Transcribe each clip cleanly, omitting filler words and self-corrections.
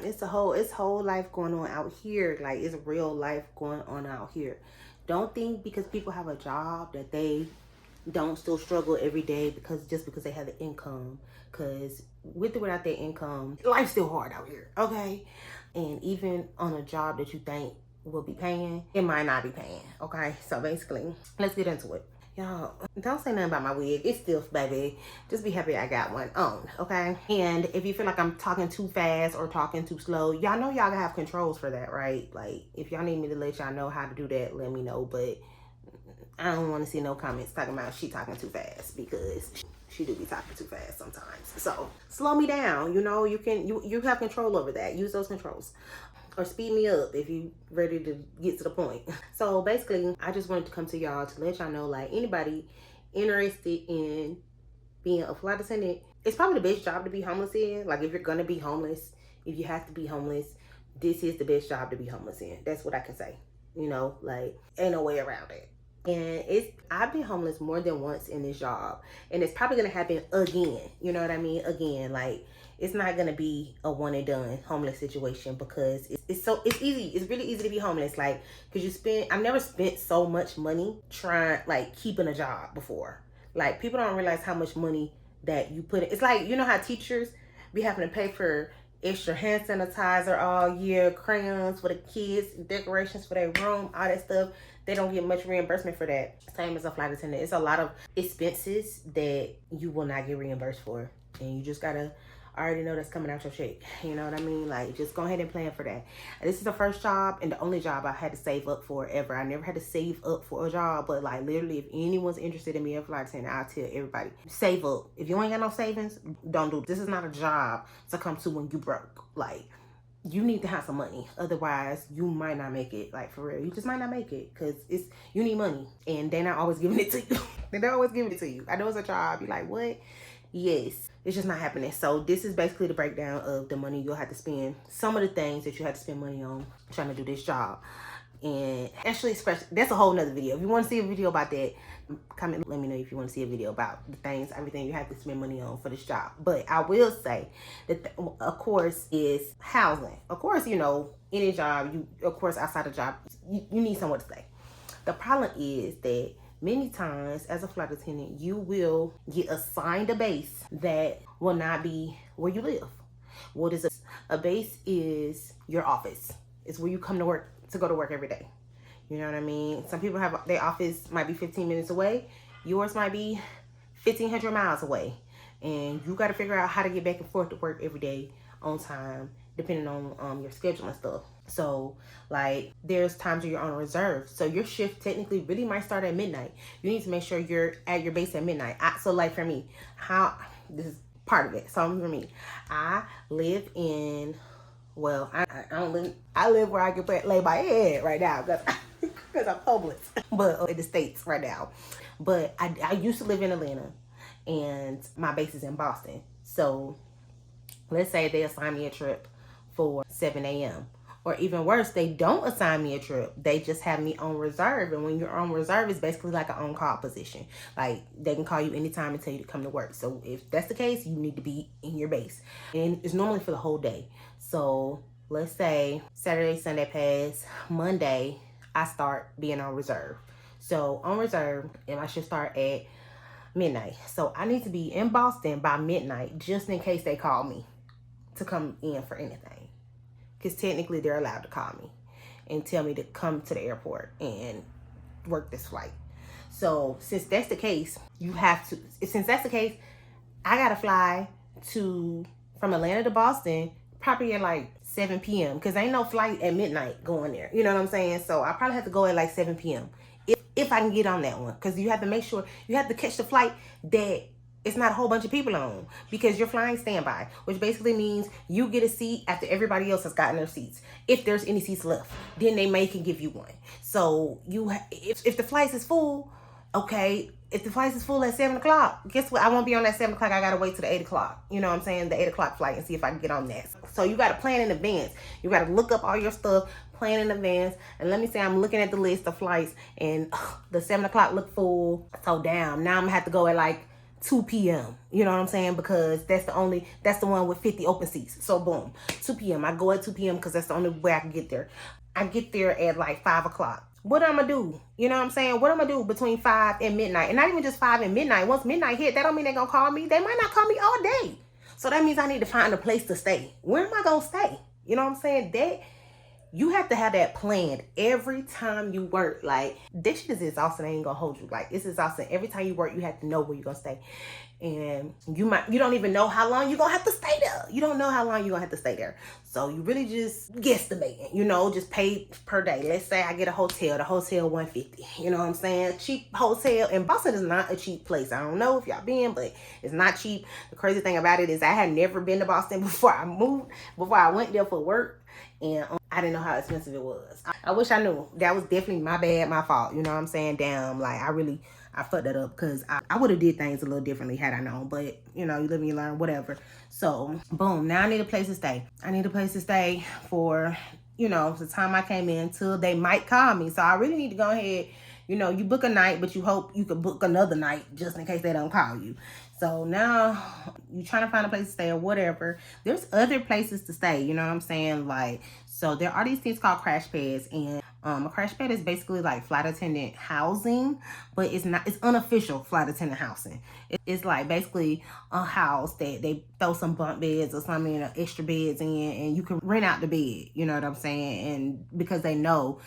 It's whole life going on out here. Like, it's real life going on out here. Don't think because people have a job that they don't still struggle every day because they have the income. Because with or without their income, life's still hard out here, okay? And even on a job that you think will be paying, it might not be paying, okay? So basically, let's get into it. Y'all, don't say nothing about my wig. It's still, baby. Just be happy I got one on, okay? And if you feel like I'm talking too fast or talking too slow, y'all know y'all have controls for that, right? Like, if y'all need me to let y'all know how to do that, let me know. But I don't want to see no comments talking about she talking too fast, because she do be talking too fast sometimes. So slow me down. You know, you have control over that. Use those controls. Or speed me up if you ready to get to the point. So basically, I just wanted to come to y'all to let y'all know, like, anybody interested in being a flight attendant, it's probably the best job to be homeless in. Like, if you're gonna be homeless, if you have to be homeless, this is the best job to be homeless in. That's what I can say. You know, like, ain't no way around it. And I've been homeless more than once in this job, and it's probably gonna happen again. You know what I mean? Again, like, it's not gonna be a one and done homeless situation, because it's easy. It's really easy to be homeless, like, because I've never spent so much money trying, like, keeping a job before. Like, people don't realize how much money that you put in. It's like, you know how teachers be having to pay for extra hand sanitizer all year, crayons for the kids, decorations for their room, all that stuff. They don't get much reimbursement for that. Same as a flight attendant. It's a lot of expenses that you will not get reimbursed for. And you just gotta already know that's coming out your check. You know what I mean? Like, just go ahead and plan for that. And this is the first job and the only job I had to save up for ever. I never had to save up for a job, but, like, literally, if anyone's interested in being a flight attendant, I'll tell everybody, save up. If you ain't got no savings, don't do it. This is not a job to come to when you broke. Like, you need to have some money. Otherwise, you might not make it. Like, for real. You just might not make it, because you need money. And they're not always giving it to you. They're always giving it to you. I know it's a job. You're like, what? Yes. It's just not happening. So this is basically the breakdown of the money you'll have to spend. Some of the things that you have to spend money on trying to do this job. And actually, that's a whole nother video. If you want to see a video about that, comment, let me know if you want to see a video about the things, everything you have to spend money on for this job. But I will say that, of course, is housing. Of course, you know, any job, of course, outside the job, you need somewhere to stay. The problem is that many times as a flight attendant, you will get assigned a base that will not be where you live. What is a base? Is your office. It's where you come to work, to go to work every day. You know what I mean? Some people have their office might be 15 minutes away. Yours might be 1,500 miles away. And you got to figure out how to get back and forth to work every day on time, depending on your schedule and stuff. So, like, there's times where you're on reserve. So your shift technically really might start at midnight. You need to make sure you're at your base at midnight. So, like, for me, this is part of it. So for me, I live in, well, I live where I can lay my head right now, because I'm homeless, but in the States right now. But I used to live in Atlanta, and my base is in Boston. So let's say they assign me a trip for 7 a.m. Or even worse, they don't assign me a trip. They just have me on reserve. And when you're on reserve, it's basically like an on-call position. Like, they can call you anytime and tell you to come to work. So if that's the case, you need to be in your base. And it's normally for the whole day. So let's say Saturday, Sunday pass, Monday, I start being on reserve. So on reserve, and I should start at midnight. So I need to be in Boston by midnight, just in case they call me to come in for anything. Because technically they're allowed to call me and tell me to come to the airport and work this flight. So since that's the case, I gotta fly from Atlanta to Boston probably at like 7 p.m. because ain't no flight at midnight going there. You know what I'm saying? So I probably have to go at like 7 p.m. if I can get on that one, because you have to make sure you have to catch the flight that it's not a whole bunch of people on, because you're flying standby, which basically means you get a seat after everybody else has gotten their seats. If there's any seats left, then they can give you one. So if the flight is full, okay, if the flight is full at 7 o'clock, guess what? I won't be on that 7 o'clock. I got to wait till the 8 o'clock. You know what I'm saying? The 8 o'clock flight, and see if I can get on that. So you got to plan in advance. You got to look up all your stuff, plan in advance. And let me say, I'm looking at the list of flights, and the 7 o'clock look full. So damn, now I'm going to have to go at like 2 p.m. You know what I'm saying? Because that's the one with 50 open seats. So boom, 2 p.m. I go at 2 p.m. because that's the only way I can get there. I get there at like 5 o'clock. What am I gonna do? You know what I'm saying? What am I gonna do between 5 and midnight? And not even just 5 and midnight. Once midnight hit, that don't mean they're gonna call me. They might not call me all day. So that means I need to find a place to stay. Where am I gonna stay? You know what I'm saying? That you have to have that planned every time you work. Like, this shit is exhausting. I ain't gonna hold you. Like, it's exhausting. Every time you work, you have to know where you're gonna stay. And you don't even know how long you're gonna have to stay there. You don't know how long you're gonna have to stay there. So you really just guesstimating, just pay per day. Let's say I get a hotel, the hotel $150. You know what I'm saying? Cheap hotel. And Boston is not a cheap place. I don't know if y'all been, but it's not cheap. The crazy thing about it is I had never been to Boston before I went there for work. And I didn't know how expensive it was. I wish I knew. That was definitely my bad, my fault. You know what I'm saying? Damn, like I fucked that up because I would have did things a little differently had I known. But, you live and you learn, whatever. So, boom. Now I need a place to stay. I need a place to stay for, the time I came in till they might call me. So, I really need to go ahead. You book a night, but you hope you could book another night just in case they don't call you. So now you're trying to find a place to stay or whatever. There's other places to stay, you know what I'm saying? Like, so there are these things called crash pads, and a crash pad is basically like flight attendant housing, but it's unofficial flight attendant housing. It's like basically a house that they throw some bunk beds or something, extra beds in, and you can rent out the bed, you know what I'm saying? And because they know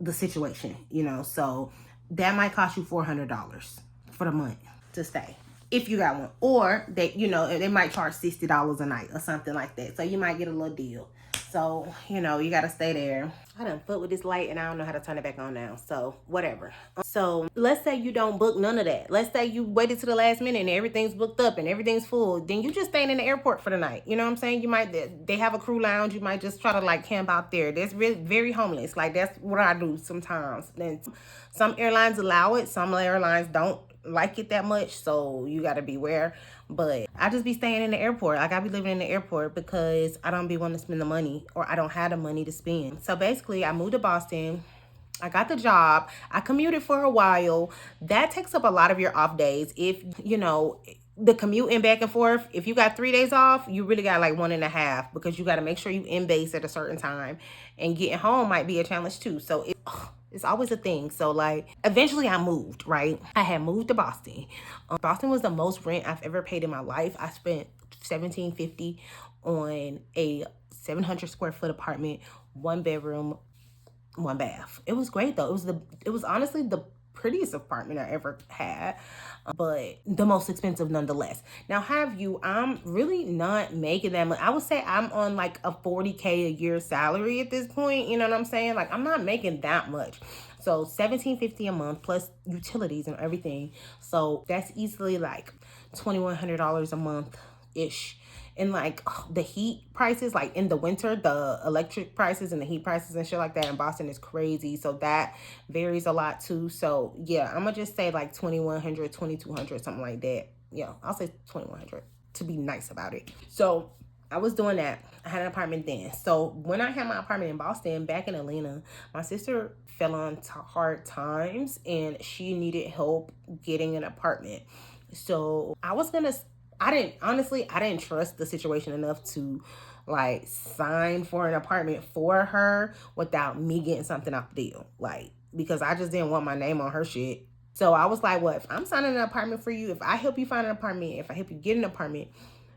the situation, so that might cost you $400 for the month to stay if you got one, or they might charge $60 a night or something like that, so you might get a little deal. So you gotta stay there. I done fucked with this light and I don't know how to turn it back on now, so whatever. So let's say you don't book none of that. Let's say you waited to the last minute and everything's booked up and everything's full. Then you just staying in the airport for the night. You know what I'm saying? You might, they have a crew lounge. You might just try to like camp out there. That's really very homeless. Like, that's what I do sometimes. Then some airlines allow it. Some airlines don't like it that much, so you got to beware. But I just be staying in the airport. Like, I be living in the airport because I don't be wanting to spend the money, or I don't have the money to spend. So basically, I moved to Boston. I got the job. I commuted for a while. That takes up a lot of your off days. If, the commuting back and forth, if you got 3 days off, you really got like 1.5, because you got to make sure you in base at a certain time, and getting home might be a challenge too. So it's always a thing. So like, eventually I moved, right? I had moved to Boston. Boston was the most rent I've ever paid in my life. I spent $1,750 on a 700 square foot apartment, 1 bedroom, 1 bath. It was great though. It was honestly the prettiest apartment I ever had, but the most expensive nonetheless. Now, I'm really not making that much. I would say I'm on like a $40K a year salary at this point. You know what I'm saying? Like, I'm not making that much. So $1,750 a month plus utilities and everything. So that's easily like $2,100 a month ish. And like the heat prices, like in the winter, the electric prices and the heat prices and shit like that in Boston is crazy. So that varies a lot too. So yeah, I'm gonna just say like $2,100, $2,200, something like that. Yeah, I'll say $2,100 to be nice about it. So I was doing that. I had an apartment then. So when I had my apartment in Boston, back in Atlanta, my sister fell on hard times and she needed help getting an apartment. So I didn't trust the situation enough to like sign for an apartment for her without me getting something off the deal. Like, because I just didn't want my name on her shit. So I was like, well, if I'm signing an apartment for you, if I help you find an apartment, if I help you get an apartment,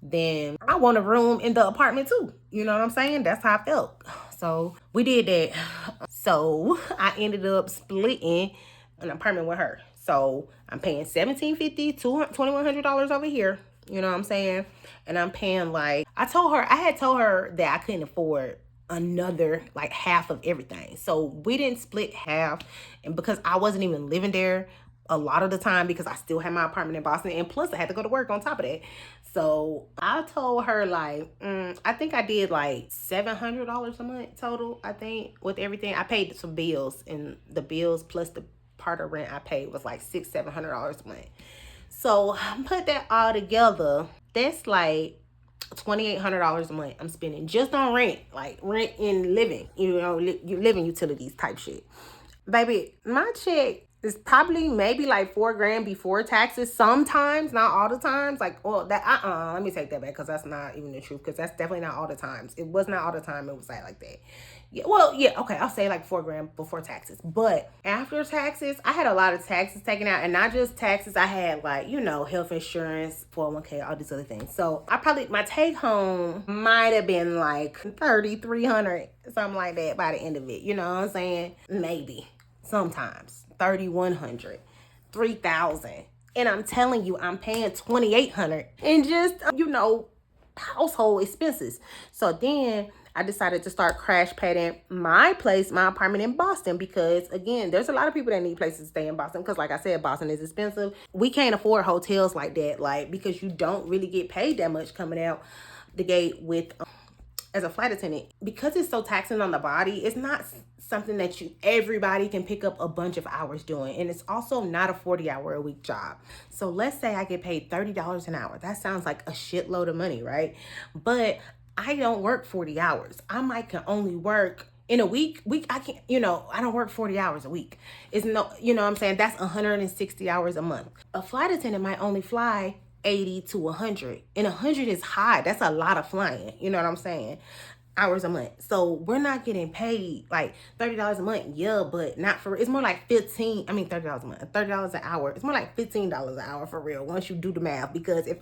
then I want a room in the apartment too. You know what I'm saying? That's how I felt. So we did that. So I ended up splitting an apartment with her. So I'm paying $1,750, $2,100 over here. You know what I'm saying? And I'm paying like, I had told her that I couldn't afford another like half of everything. So we didn't split half. And because I wasn't even living there a lot of the time, because I still had my apartment in Boston, and plus I had to go to work on top of that. So I told her like, I think I did like $700 a month total, I think, with everything. I paid some bills, and the bills plus the part of rent I paid was like $600-700 a month. So put that all together, that's like $2,800 a month I'm spending just on rent, like rent and living, living utilities type shit. Baby, my check It's probably maybe like $4,000 before taxes. Sometimes, not all the times. Like, well, that let me take that back, because that's not even the truth. Because that's definitely not all the times. It was not all the time. It was like that. Yeah, well, yeah, okay. I'll say like $4,000 before taxes. But after taxes, I had a lot of taxes taken out, and not just taxes. I had like, you know, health insurance, 401k, all these other things. So my take home might have been like 3,300, something like that by the end of it. You know what I'm saying? Maybe. Sometimes 3,100, 3,000, and I'm telling you, I'm paying 2,800 in just household expenses. So then I decided to start crash padding my apartment in Boston, because again, there's a lot of people that need places to stay in Boston, because like I said, Boston is expensive. We can't afford hotels like that, like, because you don't really get paid that much coming out the gate with as a flight attendant, because it's so taxing on the body. It's not something that everybody can pick up a bunch of hours doing, and it's also not a 40-hour a week job. So let's say I get paid $30 an hour. That sounds like a shitload of money, right? But I don't work 40 hours. I can only work in a week. I can't, I don't work 40 hours a week. It's no, you know what I'm saying? That's 160 hours a month. A flight attendant might only fly 80 to 100, and 100 is high. That's a lot of flying, you know what I'm saying, hours a month. So we're not getting paid like $30 a month, yeah, but not for, it's more like $30 a month, $30 an hour. It's more like $15 an hour for real, once you do the math. Because if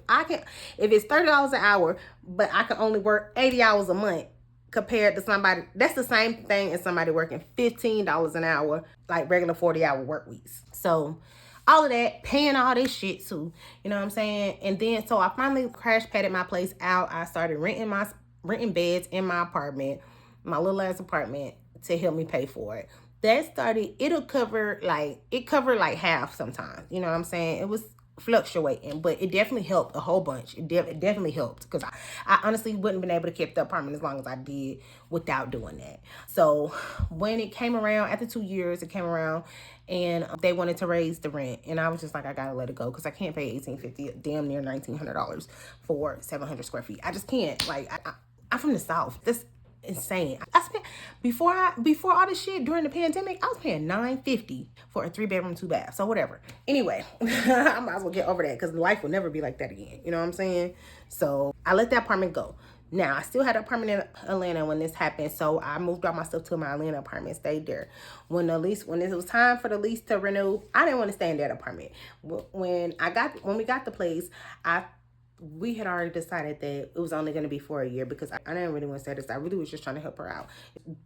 it's $30 an hour, but I can only work 80 hours a month, compared to somebody, that's the same thing as somebody working $15 an hour, like regular 40-hour work weeks. So all of that, paying all this shit too, you know what I'm saying? And then, so I finally crash padded my place out. I started renting beds in my apartment, my little ass apartment, to help me pay for it. It covered like half sometimes, you know what I'm saying? It was fluctuating, but it definitely helped a whole bunch. It definitely helped, because I honestly wouldn't have been able to keep the apartment as long as I did without doing that. So when it came around, after 2 years, it came around and they wanted to raise the rent, and I was just like, I gotta let it go, because I can't pay $1,850, damn near $1,900 for 700 square feet. I just can't. Like, I'm from the South. This insane. I spent before all this shit during the pandemic, I was paying $950 for a 3-bedroom, 2-bath. So whatever. Anyway, I might as well get over that, because life will never be like that again. You know what I'm saying? So I let that apartment go. Now, I still had an apartment in Atlanta when this happened, so I moved all my stuff to my Atlanta apartment, stayed there. When it was time for the lease to renew, I didn't want to stay in that apartment. When we got the place, we had already decided that it was only going to be for a year, because I didn't really want to say this. I really was just trying to help her out.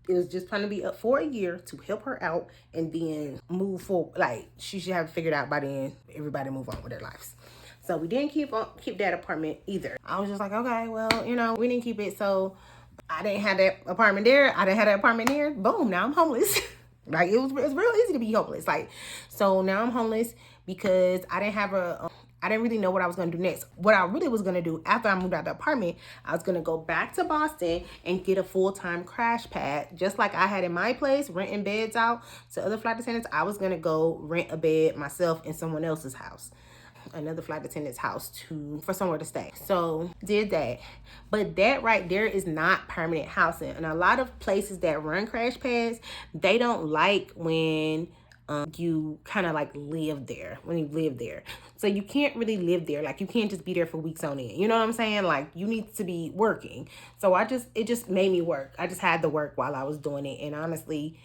It was just trying to be up for a year to help her out, and then move forward. Like, she should have it figured out by then. Everybody move on with their lives. So we didn't keep that apartment either. I was just like, okay, well, we didn't keep it. So I didn't have that apartment there. I didn't have that apartment there. Boom, now I'm homeless. Like, it's real easy to be homeless. Like, so now I'm homeless because I didn't really know what I was going to do next. What I really was going to do after I moved out of the apartment, I was going to go back to Boston and get a full-time crash pad. Just like I had in my place, renting beds out to other flight attendants, I was going to go rent a bed myself in someone else's house, another flight attendant's house, for somewhere to stay. So did that. But that right there is not permanent housing. And a lot of places that run crash pads, they don't like when you kind of like live there, when you live there. So you can't really live there. Like, you can't just be there for weeks on end. You know what I'm saying? Like, you need to be working. So it just made me work. I just had to work while I was doing it. And honestly,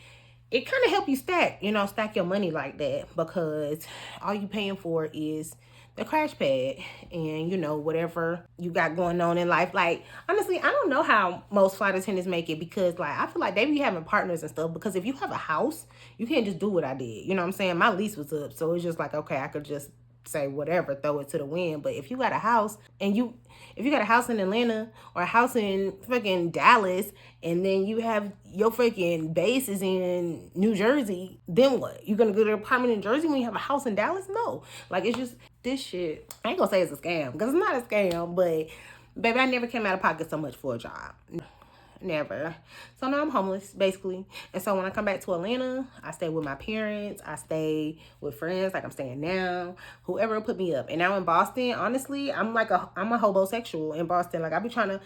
it kind of helped you stack your money like that, because all you paying for is the crash pad and, whatever you got going on in life. Like, honestly, I don't know how most flight attendants make it, because, like, I feel like they be having partners and stuff, because if you have a house, you can't just do what I did. You know what I'm saying? My lease was up, so it's just like, okay, I could just say whatever, throw it to the wind. But if you got a house and if you got a house in Atlanta or a house in fucking Dallas, and then you have your freaking bases in New Jersey, then what? You gonna go to an apartment in Jersey when you have a house in Dallas? No. Like, it's just, this shit, I ain't gonna say it's a scam, because it's not a scam, but baby, I never came out of pocket so much for a job. never. So now I'm homeless, basically. And so when I come back to Atlanta, I stay with my parents. I stay with friends, like I'm staying now. Whoever will put me up. And now in Boston, honestly, I'm a hobosexual in Boston. Like, I be trying to,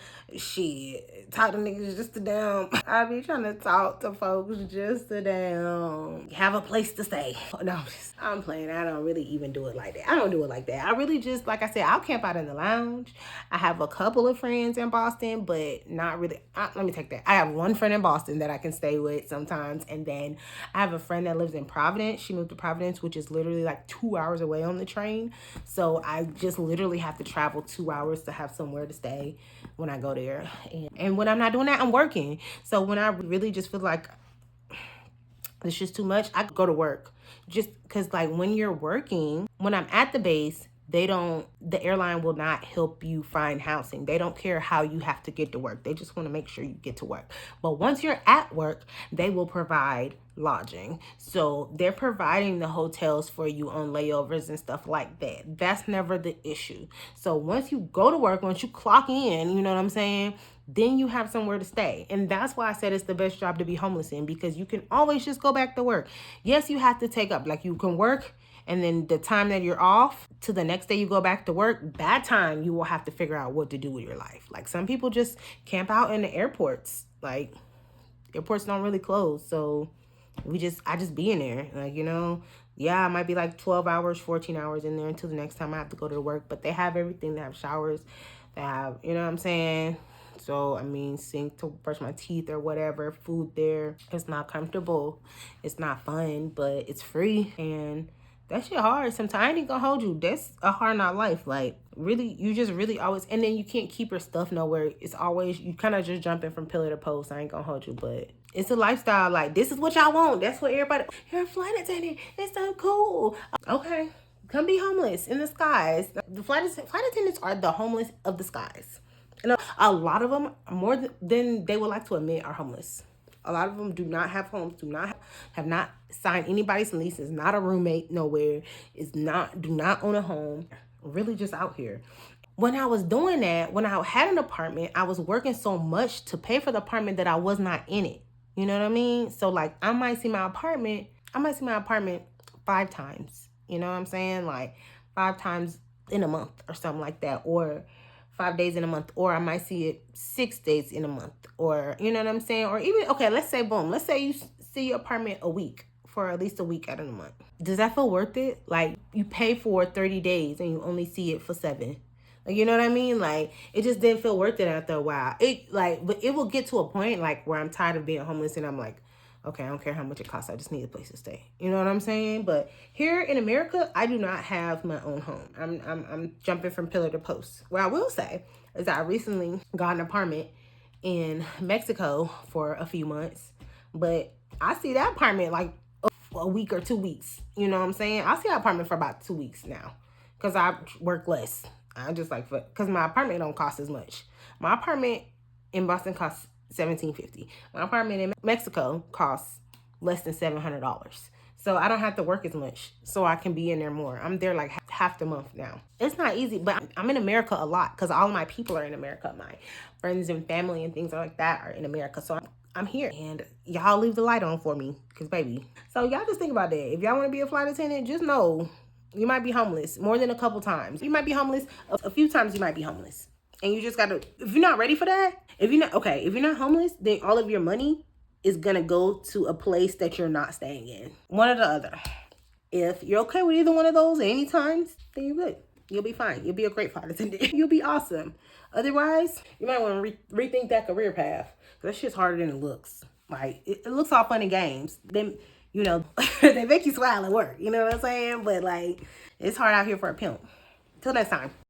talk to niggas just to damn. I be trying to talk to folks just to damn have a place to stay. No, I'm playing. I don't really even do it like that. I don't do it like that. I really just, like I said, I'll camp out in the lounge. I have a couple of friends in Boston, but not really. Let me take that. I have one friend in Boston that I can stay with sometimes. And then I have a friend that lives in Providence. She moved to Providence, which is literally like 2 hours away on the train. So I just literally have to travel 2 hours to have somewhere to stay when I go there. And when I'm not doing that, I'm working. So when I really just feel like it's just too much, I go to work. Just because, like, when you're working, when I'm at the base, the airline will not help you find housing. They don't care how you have to get to work. They just want to make sure you get to work. But once you're at work, they will provide lodging. So they're providing the hotels for you on layovers and stuff like that. That's never the issue. So once you go to work, once you clock in, you know what I'm saying? Then you have somewhere to stay. And that's why I said it's the best job to be homeless in, because you can always just go back to work. Yes, you have to take up, like, you can work, and then the time that you're off to the next day you go back to work, that time you will have to figure out what to do with your life. Like, some people just camp out in the airports. Like, airports don't really close. So I just be in there. Like, yeah, I might be like 12 hours, 14 hours in there until the next time I have to go to work. But they have everything. They have showers. They have, you know what I'm saying? So, I mean, sink to brush my teeth or whatever, food there. It's not comfortable. It's not fun, but it's free. And that shit hard sometimes. I ain't gonna hold you. That's a hard not life. Like, really, you just really always, and then you can't keep your stuff nowhere. It's always, you kind of just jumping from pillar to post. I ain't gonna hold you, but it's a lifestyle. Like, this is what y'all want. That's what everybody, you're a flight attendant. It's so cool. Okay, come be homeless in the skies. The flight attendants are the homeless of the skies. And a lot of them, more than they would like to admit, are homeless. A lot of them do not have homes, have not signed anybody's leases, not a roommate nowhere, do not own a home, really just out here. When I was doing that, when I had an apartment, I was working so much to pay for the apartment that I was not in it. You know what I mean? So, like, I might see my apartment 5 times. You know what I'm saying? Like, 5 times in a month or something like that, or 5 days in a month, or I might see it 6 days in a month, or, you know what I'm saying? Or even, okay, let's say you see your apartment a week, for at least a week out of the month. Does that feel worth it? Like, you pay for 30 days and you only see it for 7. Like, you know what I mean? Like, it just didn't feel worth it after a while. But it will get to a point, like, where I'm tired of being homeless and I'm like, okay, I don't care how much it costs. I just need a place to stay. You know what I'm saying? But here in America, I do not have my own home. I'm jumping from pillar to post. What I will say is that I recently got an apartment in Mexico for a few months, but I see that apartment like a week or 2 weeks. You know what I'm saying? I see that apartment for about 2 weeks now because I work less. I just because my apartment don't cost as much. My apartment in Boston costs $1,750. My apartment in Mexico costs less than $700. So I don't have to work as much, so I can be in there more. I'm there like half the month now. It's not easy, but I'm in America a lot because all of my people are in America. My friends and family and things like that are in America. So I'm here, and y'all leave the light on for me because, baby. So y'all just think about that. If y'all want to be a flight attendant, just know you might be homeless more than a couple times. You might be homeless a few times. You might be homeless. And you just gotta, if you're not ready for that, if you're not homeless, then all of your money is gonna go to a place that you're not staying in. One or the other. If you're okay with either one of those at any times, then you're good. You'll be fine. You'll be a great flight attendant. You'll be awesome. Otherwise, you might want to rethink that career path. That shit's harder than it looks. Like, it looks all fun and games. Then, they make you smile at work. You know what I'm saying? But, like, it's hard out here for a pimp. Till next time.